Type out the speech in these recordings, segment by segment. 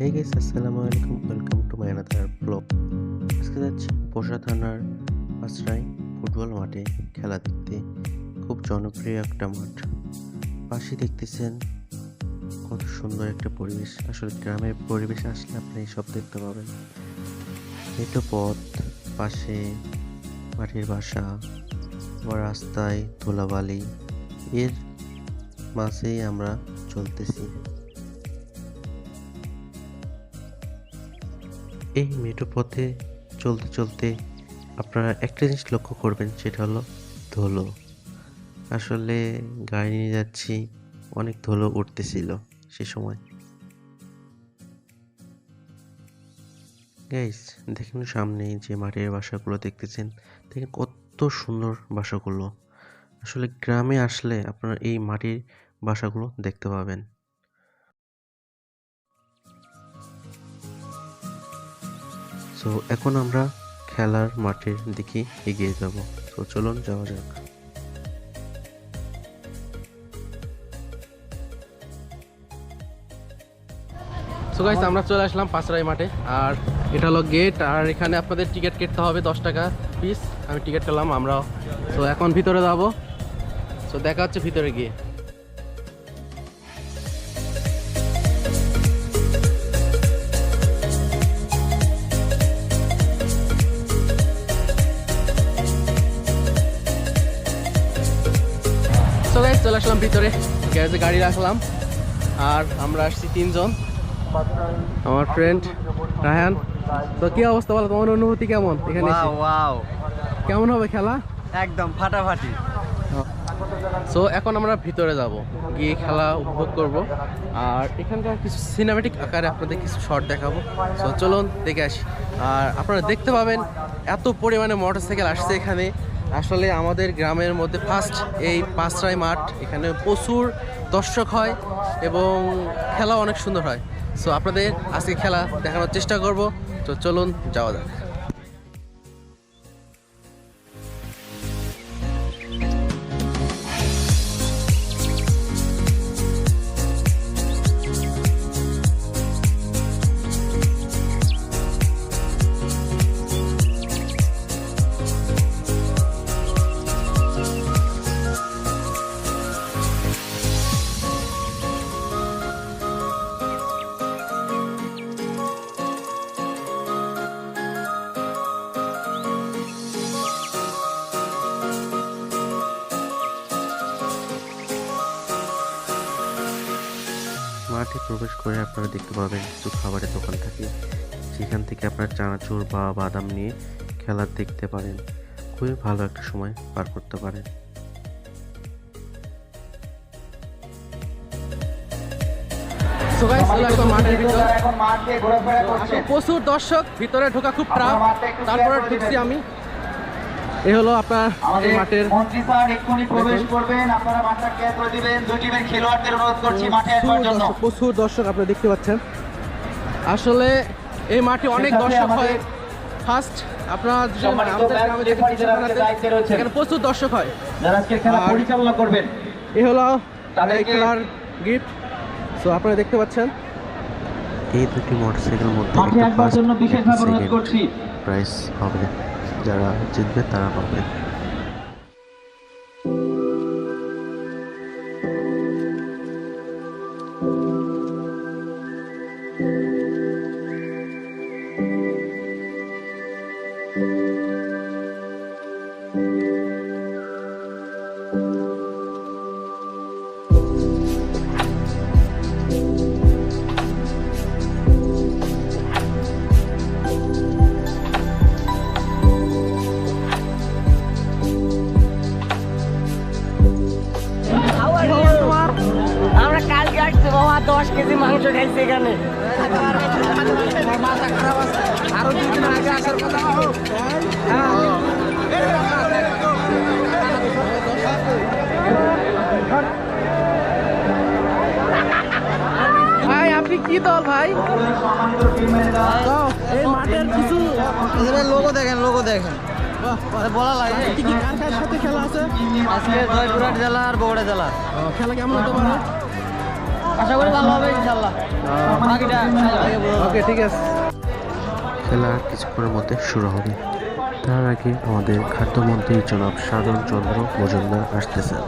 Hey guys, আসসালামু আলাইকুম, welcome to my another blog. আজকে যাচ্ছি পোশা থানার আশ্রয় ফুটবল মাঠে খেলা দেখতে। খুব জনপ্রিয় একটা মাঠ। পাশে দেখতেছেন কত সুন্দর একটা পরিবেশ। আসলে গ্রামের পরিবেশ আসলে আপনি এইসব দেখতে পাবেন। মেঠো পথ, পাশে মাটির বাসা, আবার রাস্তায় ধুলাবালি, এর মাঝেই আমরা চলতেছি। এই মেঠো পথে চলতে চলতে আপনারা একটা জিনিস লক্ষ্য করবেন, সেটা হলো ধুলো। আসলে গাড়ি নিয়ে যাচ্ছি, অনেক ধুলো উঠতেছিল সে সময়। গাইস দেখুন, সামনে যে মাটির বাসাগুলো দেখতেছেন, দেখেন কত সুন্দর বাসাগুলো। আসলে গ্রামে আসলে আপনারা এই মাটির বাসাগুলো দেখতে পাবেন। তো এখন আমরা খেলার মাঠের দিকে এগিয়ে যাব। তো চলুন যাওয়া যাক। সো গাইস, আমরা চলে আসলাম পাঁচরাই মাঠে। আর এটা হলো গেট, আর এখানে আপনাদের টিকিট কেটে হবে 10 টাকা পিস। আমি টিকিট করলাম আমরাও। তো এখন ভিতরে যাব। সো দেখা হচ্ছে ভিতরে গিয়ে। সো গাইস, চলে আসলাম ভিতরে, গ্যারেজে গাড়ি রাখলাম। আর আমরা আসছি 3 জন, আমার ফ্রেন্ড রায়হান। তো কি অবস্থা বলো, তোমার অনুভূতি কেমন এখানে এসে? ওয়াও, কেমন হবে খেলা? একদম ফাটাফাটি। সো এখন আমরা ভিতরে যাব, গিয়ে খেলা উপভোগ করব। আর এখানকার কিছু সিনেমেটিক আকারে আপনাদের কিছু শট দেখাবো। সো চলুন দেখে আসি। আর আপনারা দেখতে পাবেন এত পরিমাণে মোটরসাইকেল আসছে এখানে। আসলে আমাদের গ্রামের মধ্যে ফার্স্ট এই পাঁচরাই মাঠ, এখানে প্রচুর দর্শক হয় এবং খেলা অনেক সুন্দর হয়। সো আপনাদের আজকে খেলা দেখানোর চেষ্টা করব। তো চলুন যাওয়া যাক। মাঠে প্রবেশ করে আপনারা দেখতে পাবেন কিছু খাবারের দোকান থাকে, যেখান থেকে আপনারা চানাচুর বা বাদাম নিয়ে খেলা দেখতে পারেন। খুবই ভালো একটা সময় পার করতে পারেন। সো গাইস, চলে আসলাম মাঠের ভিতর। প্রচুর দর্শক, ভিতরে ঢোকা খুব টাফ। তারপরে ঢুকছি আমি। এই হলো আপনার এই মাঠের মন্ত্রী স্যার এক্ষুনি প্রবেশ করবেন, আপনারা মাঠটা ক্লিয়ার করে দিবেন। দুই টিমের খেলোয়াড়দের অনুরোধ করছি মাঠে আসবার জন্য। প্রচুর দর্শক আপনারা দেখতে পাচ্ছেন। আসলে এই মাঠে অনেক দর্শক হয়। ফার্স্ট আপনারা আমাদের গ্রামে দেখেন, এখানে প্রচুর দর্শক হয়। যারা আজকে খেলা পরিচালনা করবেন, এই হলো তাদেরকে খেলার গিফট। সো আপনারা দেখতে পাচ্ছেন এই দুটি মোটরসাইকেলের মধ্যে মাঠে একটা আসবার ফার্স্ট জন্য বিশেষভাবে অনুরোধ সেকেন্ড করছি। প্রাইজ হবে, যারা জিতবে তারা পাবে। আমরা কালকে আসছি বাবা, 10 কেজি মাংস খাইছি এখানে। আরো 2 দিন আগে আসার কথা। ভাই আপনি কি দল ভাই? তো এই মাঠের কিছু লোগো দেখেন, লোগো দেখেন। বলা লাগে কি কি কার কার সাথে খেলা আছে? আজকে জয়পুরহাট জেলা আর বগুড়া জেলা। খেলা কেমন হতে পারে? আশা করি ভালো হবে ইনশাআল্লাহ। বাকিটা ওকে, ঠিক আছে। খেলা আর কিছুক্ষণের মধ্যে শুরু হবে। তার আগে আমাদের খাদ্যমন্ত্রী জনাব সাধন চন্দ্র মজুমদার আসতেছেন।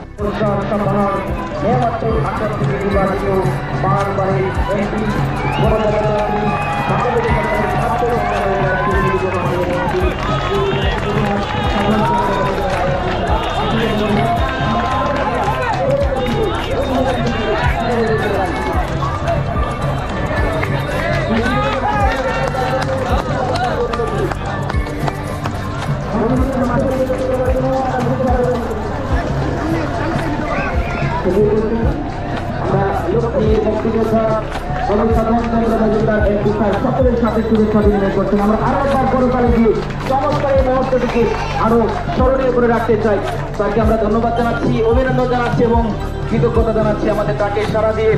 সকলের সাথে শুভেচ্ছা বিনিময় করছেন। আমরা আরো একবার করতালি দিয়ে চমৎকার এই মুহূর্তটিকে আরো স্মরণীয় করে রাখতে চাই। তাকে আমরা ধন্যবাদ জানাচ্ছি, অভিনন্দন জানাচ্ছি এবং কৃতজ্ঞতা জানাচ্ছি। আমাদের তাকে সারা দিয়ে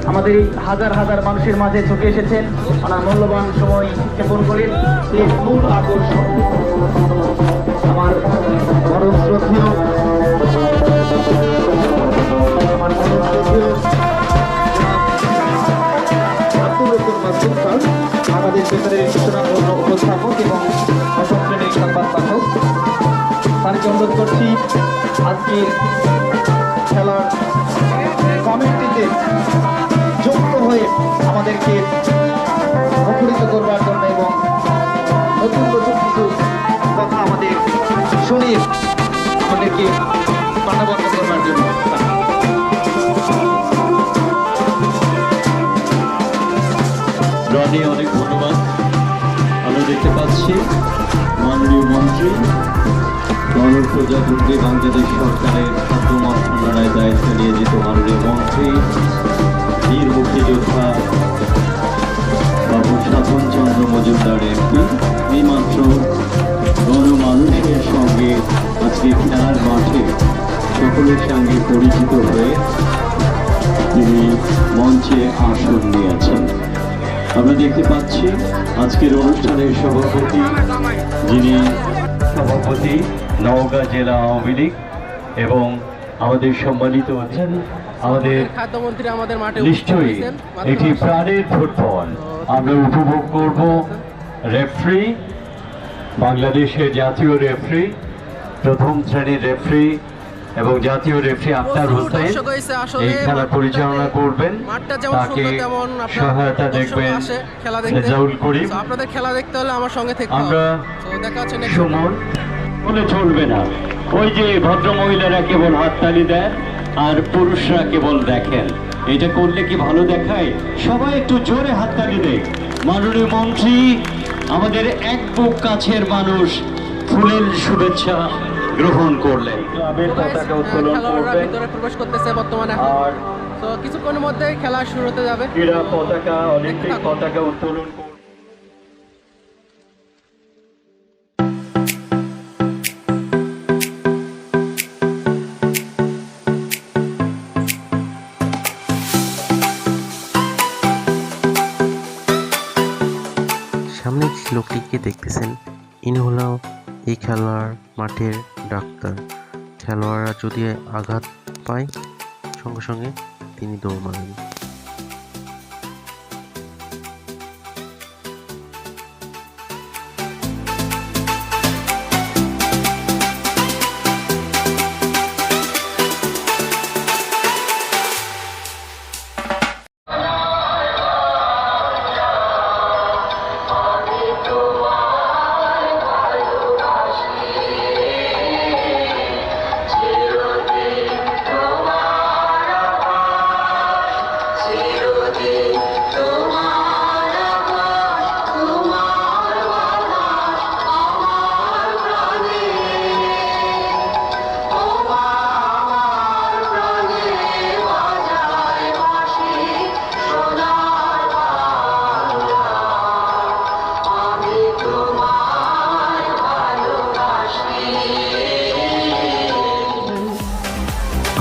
আমাদের এই হাজার হাজার মানুষের মাঝে ছুটে এসেছেন, ওনার মূল্যবান সময় ক্ষেপণ করেন। এই মূল আকর্ষণ আমার বড় শ্রদ্ধেয় আমাদের ভেতরের সূচনা উপস্থাপক এবং অষ্টম শ্রেণীর সংবাদ পাঠক, তাকে অনুরোধ করছি আজকের খেলার কমিটিতে যুক্ত হয়ে আমাদেরকে মুখরিত করবার জন্য এবং নতুন নতুন কিছু কথা আমাদের শুনিয়ে আমাদেরকে প্রাণবন্ত করবার জন্য। রনি, অনেক ধন্যবাদ। আমরা দেখতে পাচ্ছি মাননীয় মন্ত্রী গণপ্রজাতন্ত্রী বাংলাদেশ সরকারের খাদ্য মন্ত্রণালয়ের দায়িত্ব নিয়োজিত মাননীয় মন্ত্রী বীর মুক্তিযোদ্ধা বাবু সাধন চন্দ্র মজুমদার এমপি এইমাত্র গণমানুষের সঙ্গে আজকে খেলার মাঠে সকলের সঙ্গে পরিচিত হয়ে তিনি মঞ্চে আসন নিয়েছেন। আমরা দেখতে পাচ্ছি আজকের অনুষ্ঠানের সভাপতি, যিনি সভাপতি নওগাঁ জেলা আওয়ামী লীগ, এবং আমাদের সম্মানিত আছেন আমাদের খাদ্যমন্ত্রী আমাদের মাঠে নিশ্চয়ই এটি প্রাণের ফুটবল। আমরা উপভোগ করব রেফারি, বাংলাদেশের জাতীয় রেফারি, প্রথম শ্রেণীর রেফারি এবং জাতীয় রেফারি আক্তার হোসেন এই খেলা পরিচালনা করবেন। তাকে সহায়তা দেখবেন রেজাউল করিম। আপনাদের খেলা দেখতে হলে আমার সঙ্গে থাকতে হবে। আমরা দেখা হচ্ছে সুমন বলে চলবে না, ওই যে ভদ্র মহিলারা কেবল হাততালি দেন আর পুরুষরা কেবল দেখেন, এটা করলে কি ভালো দেখায়? সবাই একটু জোরে হাততালি দেয়। মাননীয় মন্ত্রী আমাদের এক বুক কাছের মানুষ ফুলের শুভেচ্ছা গ্রহণ করলেন। ক্লাবের পতাকা উত্তোলন করবেন, ভিতরে প্রবেশ করতেছে বর্তমানে, আর তো কিছুক্ষণের মধ্যে খেলা শুরু হতে যাবে। ক্রীড়া পতাকা, অলিম্পিক পতাকা উত্তোলন করবেন। সামনে যে লোকটিকে দেখতেছেন, ইনি হলো এই খেলার মাঠের ডাক্তার। খেলোয়াড়রা যদি আঘাত পায় সঙ্গে সঙ্গে তিনি দৌড় মারেন।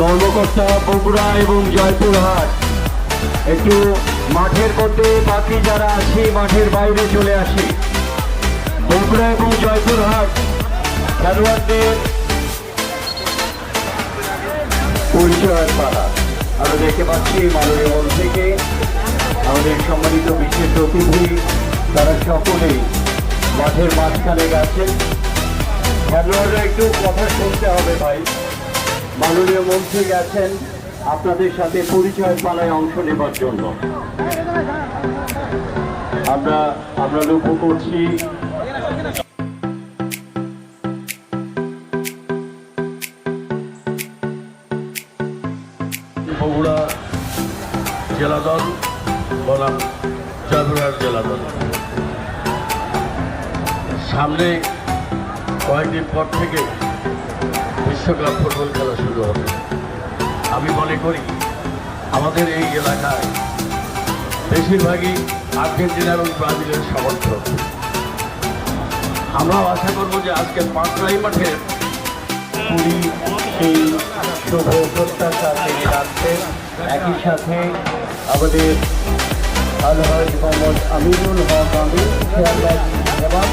কর্মকর্তা বগুড়া এবং জয়পুরহাট একটু মাঠের মধ্যে, বাকি যারা আছি মাঠের বাইরে চলে আসি। বগুড়া এবং জয়পুরহাট খেলোয়াড়দের পরিচয়ের পালা। আমরা দেখতে পাচ্ছি মাননীয় মঞ্চ থেকে আমাদের সম্মানিত বিশেষ অতিথি তারা সকলেই মাঠের মাঝখানে গেছেন। খেলোয়াড়রা একটু কথা শুনতে হবে ভাই। মাননীয় মঞ্চে গেছেন আপনাদের সাথে পরিচয় পালায় অংশ নেবার জন্য। আমরা লক্ষ্য করছি বগুড়া জেলা দল বনাম জয়পুরহাট জেলা দল। সামনে কয়েকদিন পর থেকে বিশ্বকাপ ফুটবল খেলা শুরু হবে। আমি মনে করি আমাদের এই এলাকায় বেশিরভাগই আর্জেন্টিনা এবং ব্রাজিলের সমর্থক। আমরাও আশা করব যে আজকের পাঁচরাই মাঠের পুরী সেই শুভ প্রত্যাশা তিনি রাখছেন। একই সাথে আমাদের আলহাজ মোহাম্মদ আমিনুল হক আমির চেয়ারম্যান এবং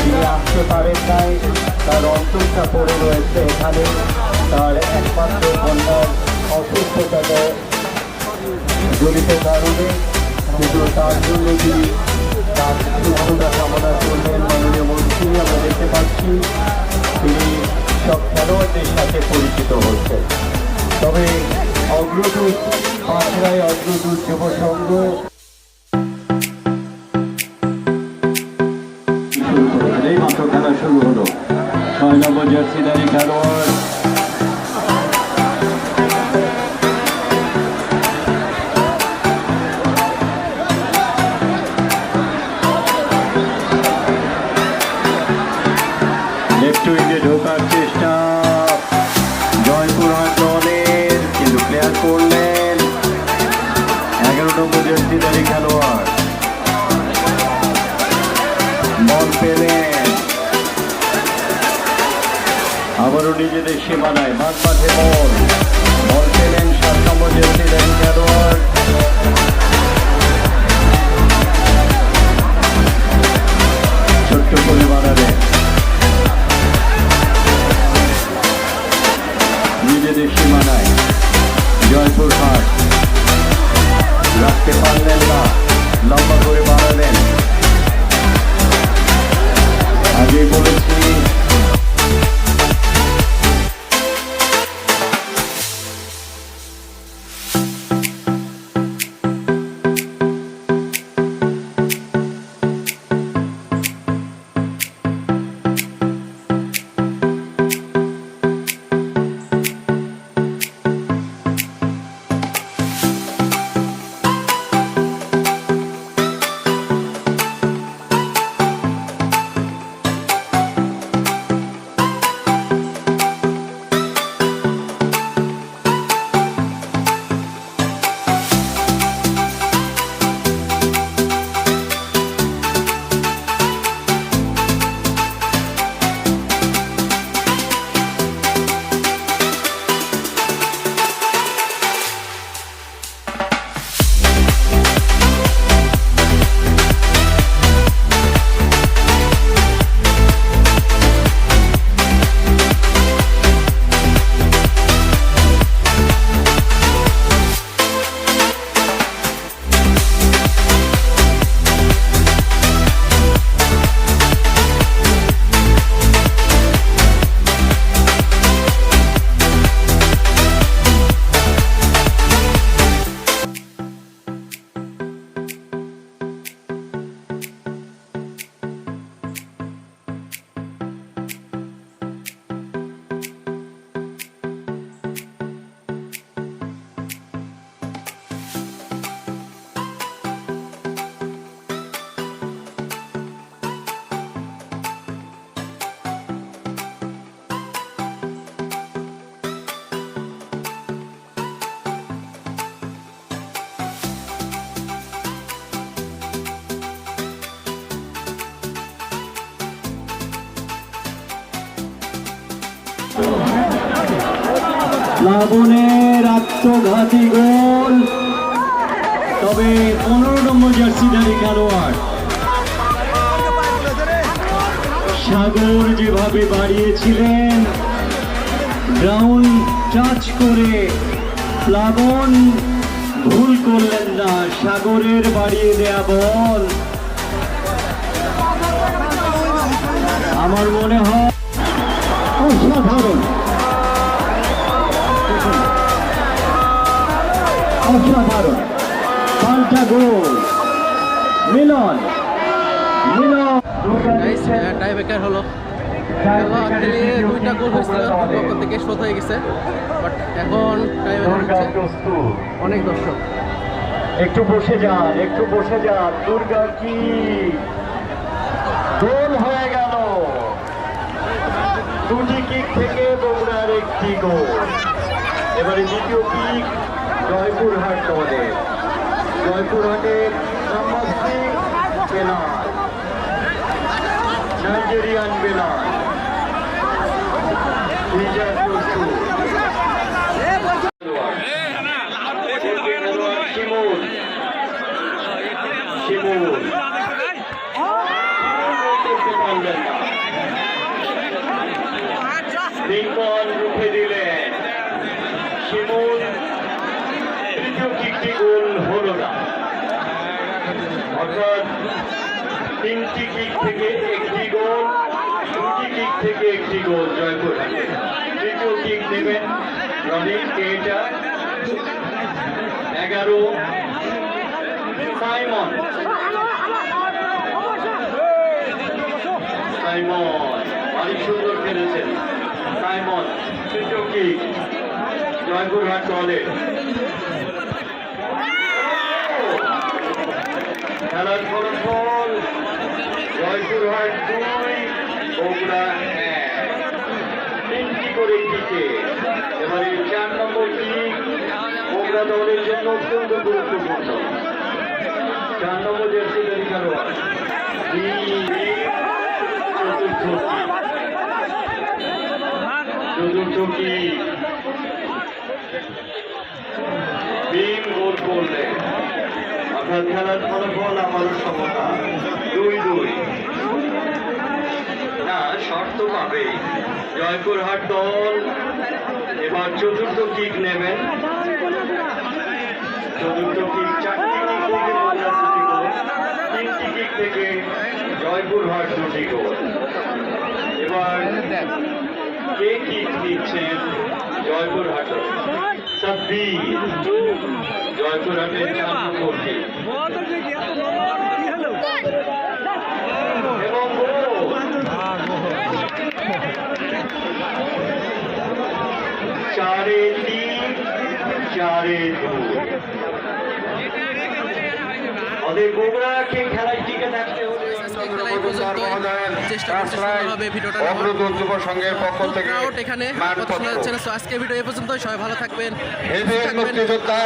তিনি আসতে পারেন নাই, তার অন্তরটা পড়ে রয়েছে এখানে। তার একমাত্র কন্যার অসুস্থতাতে জড়িত কারণে, কিন্তু তার জন্য তিনি তার সুস্থতা কামনা করলেন। মাননীয় মন্ত্রী আমরা দেখতে পাচ্ছি তিনি সব খেলোয়াড়দের সাথে পরিচিত হচ্ছেন। তবে অগ্রদূত পাঁচরায় অগ্রদূত যুব সংঘ এই মাত্র খেলা শুরু হলো। 6 নম্বর জার্সিধারী খেলোয়াড় লেফট উইঙ্গে ঢোকার চেষ্টা জয়পুরহাট দলের, কিন্তু ক্লিয়ার করলেন 11 নম্বর জার্সিধারী খেলোয়াড়। বল পেলেন আবারও নিজেদের সীমানায় মাঝ মাঠে বল পেলেন 7 নম্বর জার্সিধারী খেলোয়াড়। ছোট্ট করে বানালেন নিজেদের সীমানায়। জয়পুরহাট রাখতে পারলেন না, লম্বা করে বাড়ালেন। আগেই বলেছি প্লাবনের আত্মঘাতী গোল। তবে 15 নম্বর জার্সিধারী খেলোয়াড় সাগর যেভাবে বাড়িয়েছিলেন গ্রাউন্ড টাচ করে প্লাবন ভুল করলেন না, সাগরের বাড়িয়ে দেয়া বল আমার মনে হয় অসাধারণ, অসাধারণ পাল্টা গোল। মিলন টাই ব্রেকার হলো। দুইটা গোল হয়েছিল, পক্ষ থেকে শোধ হয়ে গেছে, বাট এখন টাই ব্রেকার হচ্ছে। অনেক দর্শক একটু বসে যান, দুর্গা কি গোল হয়ে গেল। দুটি কিক থেকে বগুড়ার একটি গোল। এবারে দ্বিতীয় কিক জয়পুরহাট দলের। জয়পুরহাটের number 6 Belal, Nigerian Belal. Lincoln রুখে দিলেন, শিমুল তৃতীয় কিকটি গোল হলো না। অর্থাৎ 3টি কিক থেকে একটি গোল, 2টি কিক থেকে একটি গোল জয়পুরহাটে। তৃতীয় কিক নেবেন রনিক কেটা, 11 সাইমন অনেক সুন্দর খেলেছেন সাইমন। তৃতীয় কিক জয়পুরহাট দলে। খেলার ফলাফল জয়পুরহাট 2 বগুড়া 1, 3টি করে কিকে। এবারে 4 নম্বর কিক বগুড়া দলের জন্য অত্যন্ত গুরুত্বপূর্ণ। 4 নম্বর জার্সিধারী খেলোয়াড় চতুর্থ কিক ভীম গোল করলেন। অর্থাৎ খেলার ফলাফল আমারও সমতা 2-2। না, শর্ত পাবে জয়পুরহাট দল। এবার চতুর্থ কিক নেবেন। চতুর্থ কিক 4টি কিক থেকে বগুড়া 2টি গোল, 3টি কিক থেকে জয়পুরহাট 2টি গোল। এবার কে কিক দিচ্ছেন জয়পুরহাট? সাব্বির, জয়পুরহাটের 4 নম্বর কিক এবং গোল। 4-3, 4-2। আমাদের বগুড়াকে খেলায় টিকে থাকতে হলে চেষ্টা করতে হবে ভিডিওটা সংঘের পক্ষ থেকে এখানে আজকে ভিডিও এ পর্যন্ত। সবাই ভালো থাকবেন। মুক্তিযোদ্ধা